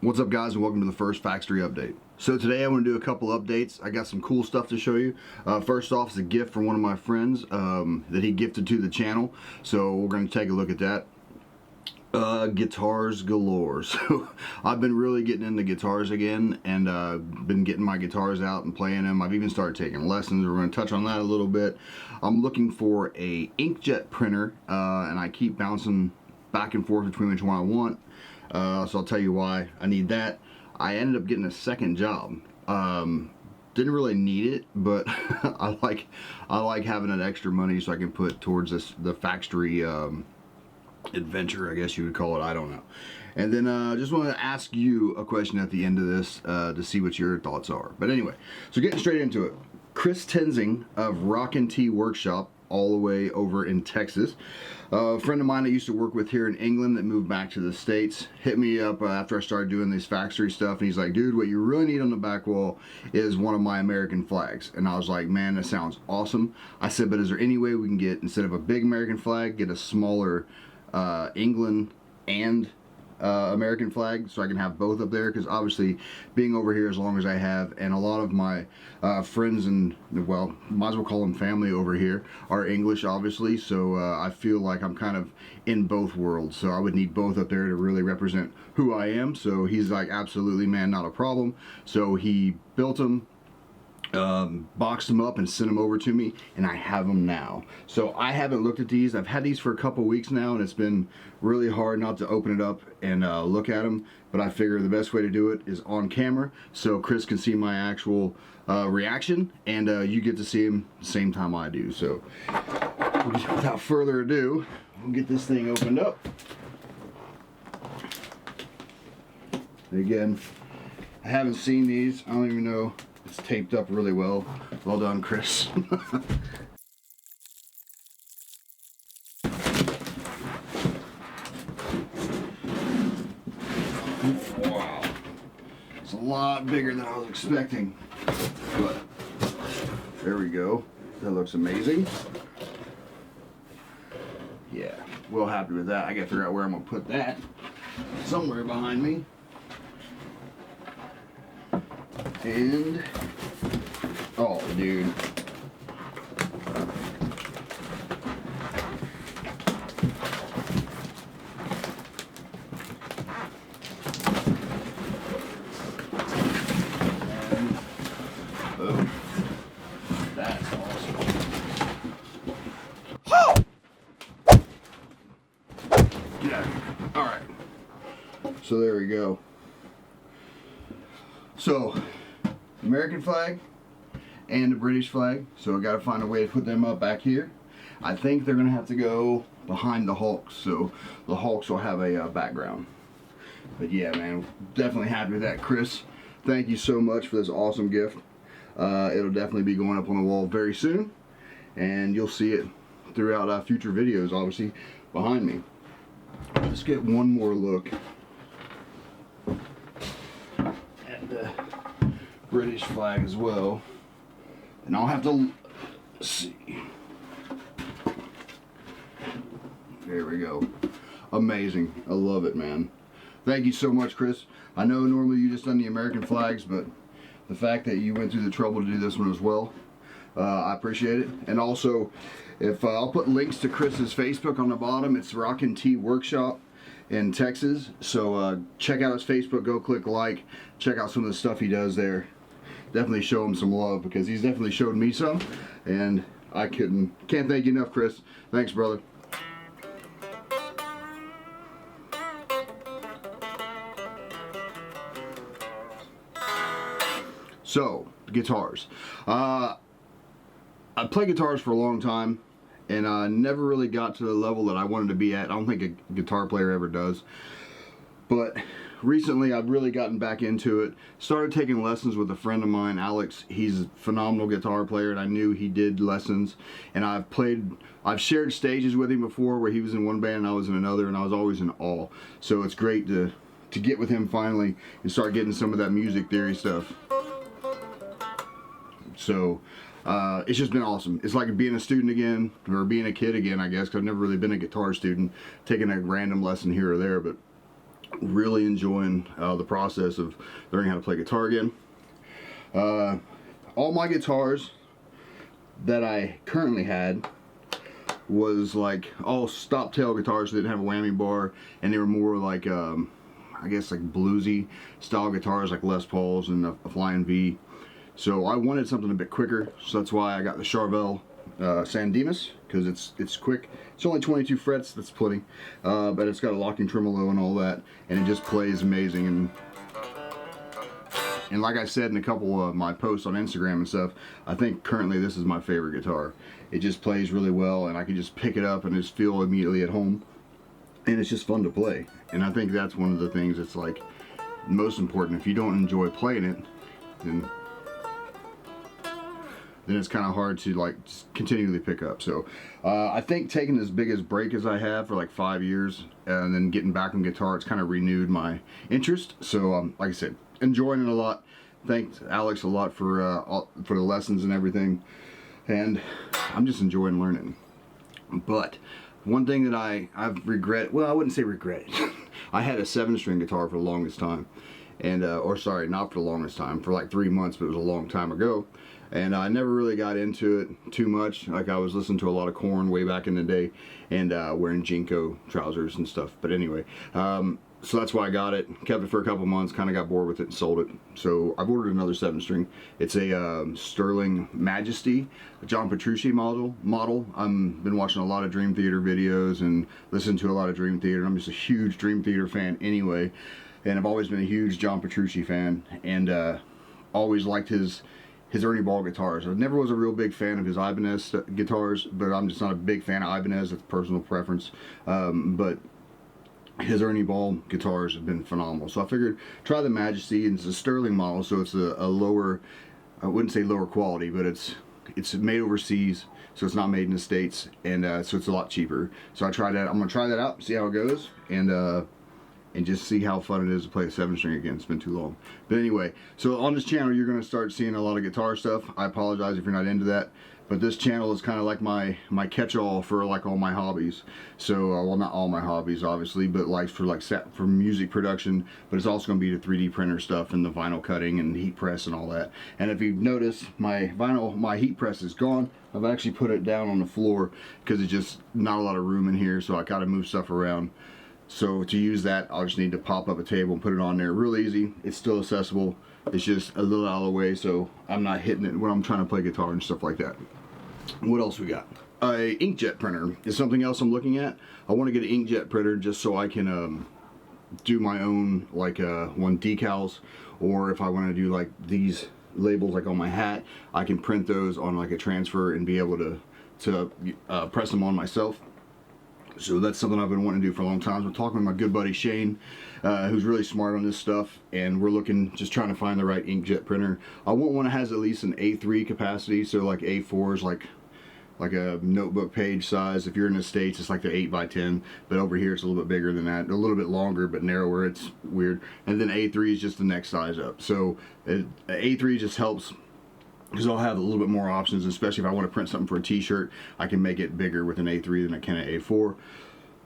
What's up, guys, and welcome to the first fAxetory update. So today I want to do a couple updates. I got some cool stuff to show you. First off is a gift from one of my friends that he gifted to the channel. So we're going to take a look at that. Guitars galore. So I've been really getting into guitars again, and been getting my guitars out and playing them. I've even started taking lessons. We're going to touch on that a little bit. I'm looking for a inkjet printer, and I keep bouncing back and forth between which one I want. So I'll tell you why I need that. I ended up getting a second job. Didn't really need it, but I like having that extra money so I can put towards the fAxetory adventure, I guess you would call it. I don't know. And then just want to ask you a question at the end of this to see what your thoughts are. But anyway, so getting straight into it. Chris Tenzing of Rockin' Tea Workshop, all the way over in Texas. A friend of mine I used to work with here in England that moved back to the States hit me up after I started doing this fAxetory stuff, and he's like, dude, what you really need on the back wall is one of my American flags. And I was like, man, that sounds awesome. I said, but is there any way we can get, instead of a big American flag, get a smaller England and American flag, so I can have both up there? Because obviously being over here as long as I have, and a lot of my friends and, well, might as well call them family over here, are English, obviously. So I feel like I'm kind of in both worlds, so I would need both up there to really represent who I am. So he's like, absolutely, man, not a problem. So he built them, boxed them up and sent them over to me, and I have them now. So I haven't looked at these. I've had these for a couple weeks now, and it's been really hard not to open it up and look at them, but I figure the best way to do it is on camera so Chris can see my actual reaction, and you get to see him the same time I do. So without further ado, we'll get this thing opened up. And again, I haven't seen these. I don't even know. It's taped up really well. Well done, Chris. Wow. It's a lot bigger than I was expecting. But there we go. That looks amazing. Yeah, well happy with that. I gotta figure out where I'm gonna put that. Somewhere behind me. And, oh, dude. And, oh, that's awesome. Get out of here. All right. So there we go. So, American flag and the British flag, so I got to find a way to put them up back here. I think they're gonna have to go behind the Hulks, so the Hulks will have a background. But yeah, man, definitely happy with that. Chris, thank you so much for this awesome gift. It'll definitely be going up on the wall very soon, and you'll see it throughout future videos, obviously behind me. Let's get one more look at the British flag as well, and I'll have to see. There we go. Amazing. I love it, man. Thank you so much, Chris. I know normally you just done the American flags, but the fact that you went through the trouble to do this one as well, I appreciate it. And also, if I'll put links to Chris's Facebook on the bottom. It's Rockin' Tea Workshop in Texas, so check out his Facebook. Go click like, check out some of the stuff he does there. Definitely show him some love, because he's definitely showed me some, and I can't thank you enough, Chris. Thanks, brother. So, guitars. I played guitars for a long time, and I never really got to the level that I wanted to be at. I don't think a guitar player ever does. But recently I've really gotten back into it. Started taking lessons with a friend of mine, Alex. He's a phenomenal guitar player, and I knew he did lessons. And I've shared stages with him before where he was in one band and I was in another, and I was always in awe. So it's great to get with him finally and start getting some of that music theory stuff. So it's just been awesome. It's like being a student again, or being a kid again, I guess, because I've never really been a guitar student, taking a random lesson here or there. But Really enjoying the process of learning how to play guitar again. All my guitars that I currently had was like all stop tail guitars that didn't have a whammy bar, and they were more like I guess like bluesy style guitars like Les Pauls and a Flying V. So I wanted something a bit quicker, so that's why I got the Charvel San Dimas, because it's quick. It's only 22 frets, that's plenty, but it's got a locking tremolo and all that, and it just plays amazing. And like I said in a couple of my posts on Instagram and stuff, I think currently this is my favorite guitar. It just plays really well, and I can just pick it up and just feel immediately at home, and it's just fun to play. And I think that's one of the things that's like most important. If you don't enjoy playing it, then it's kind of hard to like just continually pick up. So I think taking as big as break as I have for like 5 years and then getting back on guitar, it's kind of renewed my interest. So like I said, enjoying it a lot. Thanks Alex a lot for the lessons and everything, and I'm just enjoying learning. But one thing that I've regret, well, I wouldn't say regret it. I had a 7-string guitar for the longest time, and or sorry, not for the longest time, for like 3 months, but it was a long time ago. And I never really got into it too much. Like I was listening to a lot of Korn way back in the day, and wearing Jinko trousers and stuff. But anyway, so that's why I got it. Kept it for a couple months, kind of got bored with it and sold it. So I've ordered another 7-string. It's a Sterling Majesty, a John Petrucci model. I've been watching a lot of Dream Theater videos and listening to a lot of Dream Theater. I'm just a huge Dream Theater fan anyway, and I've always been a huge John Petrucci fan, and always liked his Ernie Ball guitars. I never was a real big fan of his Ibanez guitars, but I'm just not a big fan of Ibanez. It's personal preference. But his Ernie Ball guitars have been phenomenal. So I figured try the Majesty, and it's a Sterling model, so it's a lower, I wouldn't say lower quality, but it's made overseas, so it's not made in the States, and so it's a lot cheaper. So I tried that. I'm gonna try that out, see how it goes, and just see how fun it is to play a 7-string again. It's been too long. But anyway, so on this channel, you're going to start seeing a lot of guitar stuff. I apologize if you're not into that, but this channel is kind of like my catch-all for like all my hobbies. So, well, not all my hobbies, obviously, but like for music production, but it's also going to be the 3D printer stuff and the vinyl cutting and heat press and all that. And if you've noticed, my heat press is gone. I've actually put it down on the floor because it's just not a lot of room in here, so I got to move stuff around. So to use that, I'll just need to pop up a table and put it on there. Real easy. It's still accessible. It's just a little out of the way, so I'm not hitting it when I'm trying to play guitar and stuff like that. What else we got? A inkjet printer is something else I'm looking at. I want to get an inkjet printer just so I can do my own like one decals, or if I want to do like these labels like on my hat, I can print those on like a transfer and be able to press them on myself. So that's something I've been wanting to do for a long time. I'm talking with my good buddy Shane, who's really smart on this stuff, and we're just trying to find the right inkjet printer. I want one that has at least an A3 capacity, so like A4 is like a notebook page size. If you're in the States, it's like the 8x10, but over here it's a little bit bigger than that, a little bit longer but narrower. It's weird. And then A3 is just the next size up. So A3 just helps, because I'll have a little bit more options, especially if I want to print something for a t-shirt. I can make it bigger with an A3 than I can an A4.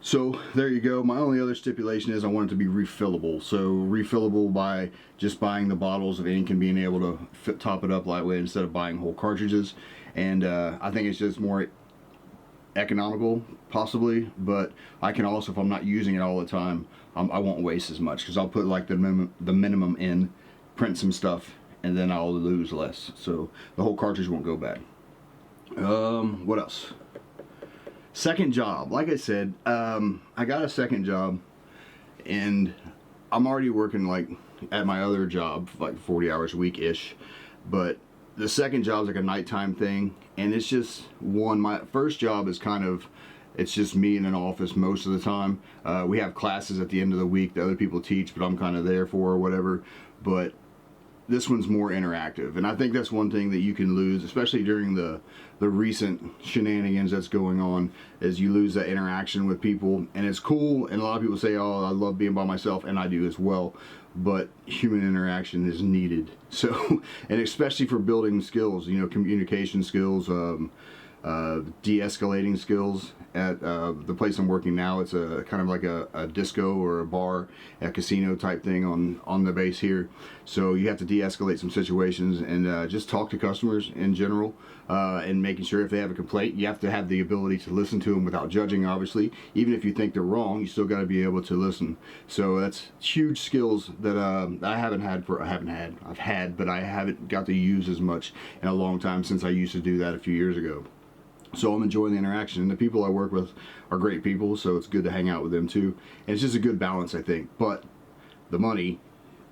So there you go. My only other stipulation is I want it to be refillable. So refillable by just buying the bottles of ink and being able to top it up lightweight instead of buying whole cartridges. And I think it's just more economical, possibly, but I can also, if I'm not using it all the time, I won't waste as much, because I'll put like the minimum in, print some stuff, and then I'll lose less, so the whole cartridge won't go bad. What else? Second job. Like I said, I got a second job, and I'm already working like at my other job like 40 hours a week ish, but the second job is like a nighttime thing, and it's just my first job is kind of, it's just me in an office most of the time. We have classes at the end of the week that other people teach, but I'm kind of there for or whatever. But this one's more interactive, and I think that's one thing that you can lose, especially during the recent shenanigans that's going on, is you lose that interaction with people. And it's cool, and a lot of people say, oh, I love being by myself, and I do as well, but human interaction is needed. So, and especially for building skills, you know, communication skills, de-escalating skills at the place I'm working now. It's a kind of like a disco or a bar, a casino type thing on the base here. So you have to de-escalate some situations and just talk to customers in general, and making sure if they have a complaint, you have to have the ability to listen to them without judging. Obviously, even if you think they're wrong, you still got to be able to listen. So that's huge skills that I've had, but I haven't got to use as much in a long time, since I used to do that a few years ago. So I'm enjoying the interaction, and the people I work with are great people, so it's good to hang out with them too. And it's just a good balance, I think. But the money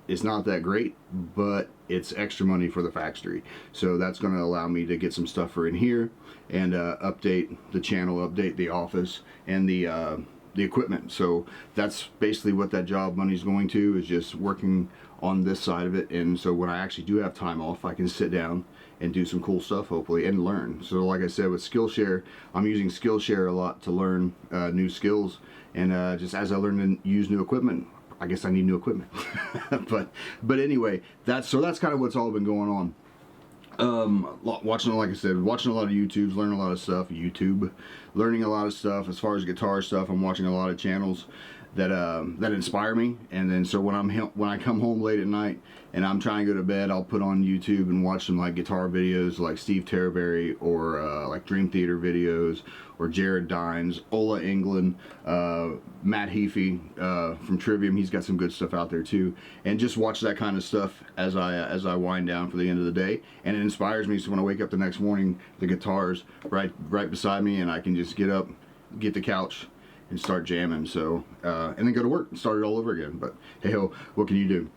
is not that great, but it's extra money for the fAxetory. So that's going to allow me to get some stuff for in here and update the channel, update the office, and the equipment. So that's basically what that job money is going to, is just working on this side of it. And so when I actually do have time off, I can sit down and do some cool stuff, hopefully, and learn. So like I said, with Skillshare, I'm using Skillshare a lot to learn new skills, and just as I learn to use new equipment, I guess I need new equipment. but anyway, that's kind of what's all been going on. Watching, like I said, watching a lot of YouTubes, learning a lot of stuff. Learning a lot of stuff as far as guitar stuff. I'm watching a lot of channels that inspire me, and then so when I come home late at night and I'm trying to go to bed, I'll put on YouTube and watch some like guitar videos, like Steve Terberry, or like Dream Theater videos, or Jared Dines, Ola England, Matt Heafy from Trivium. He's got some good stuff out there too, and just watch that kind of stuff as I wind down for the end of the day, and it inspires me. So when I wake up the next morning, the guitar's right beside me, and I can just get up, get the couch, and start jamming. So and then go to work and start it all over again. But hey ho, what can you do?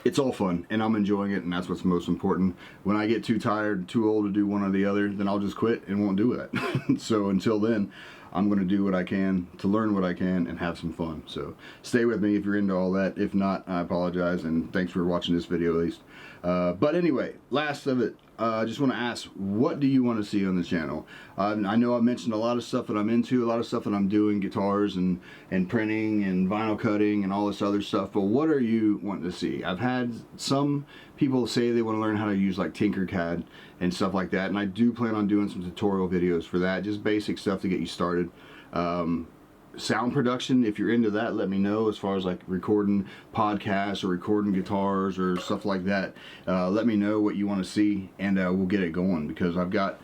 It's all fun, and I'm enjoying it, and that's what's most important. When I get too tired, too old to do one or the other, then I'll just quit and won't do that. So until then, I'm going to do what I can to learn what I can and have some fun. So stay with me if you're into all that. If not, I apologize, and thanks for watching this video at least. But anyway, last of it, I just want to ask, what do you want to see on the channel? I know I mentioned a lot of stuff that I'm into, a lot of stuff that I'm doing, guitars and printing and vinyl cutting and all this other stuff, but what are you wanting to see? I've had some people say they want to learn how to use like Tinkercad and stuff like that, and I do plan on doing some tutorial videos for that, just basic stuff to get you started. Sound production, if you're into that, let me know, as far as like recording podcasts or recording guitars or stuff like that. Let me know what you want to see, and we'll get it going, because I've got,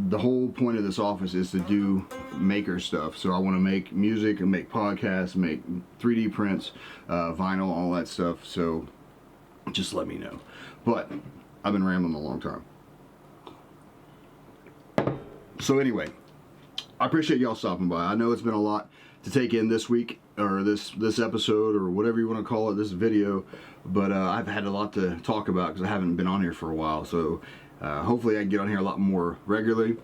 the whole point of this office is to do maker stuff. So I want to make music and make podcasts, make 3D prints, vinyl, all that stuff. So just let me know. But I've been rambling a long time. So anyway, I appreciate y'all stopping by. I know it's been a lot to take in this week, or this episode, or whatever you want to call it, this video, but I've had a lot to talk about because I haven't been on here for a while. So hopefully I can get on here a lot more regularly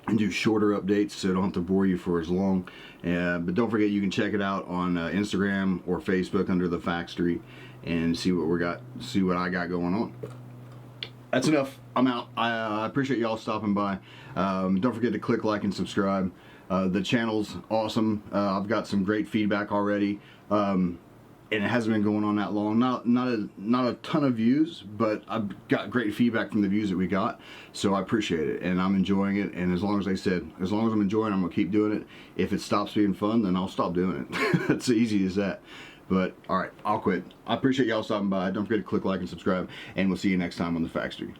and do shorter updates, so I don't have to bore you for as long. But don't forget, you can check it out on Instagram or Facebook under the fAxetory, and see what I got going on. That's enough. I'm out. I appreciate y'all stopping by. Don't forget to click like and subscribe. The channel's awesome. I've got some great feedback already, and it hasn't been going on that long. Not a ton of views, but I've got great feedback from the views that we got, so I appreciate it, and I'm enjoying it. And as long as I'm enjoying it, I'm gonna keep doing it. If it stops being fun, then I'll stop doing it. It's easy as that. But all right, I'll quit. I appreciate y'all stopping by. Don't forget to click like and subscribe, and we'll see you next time on the fAxetory.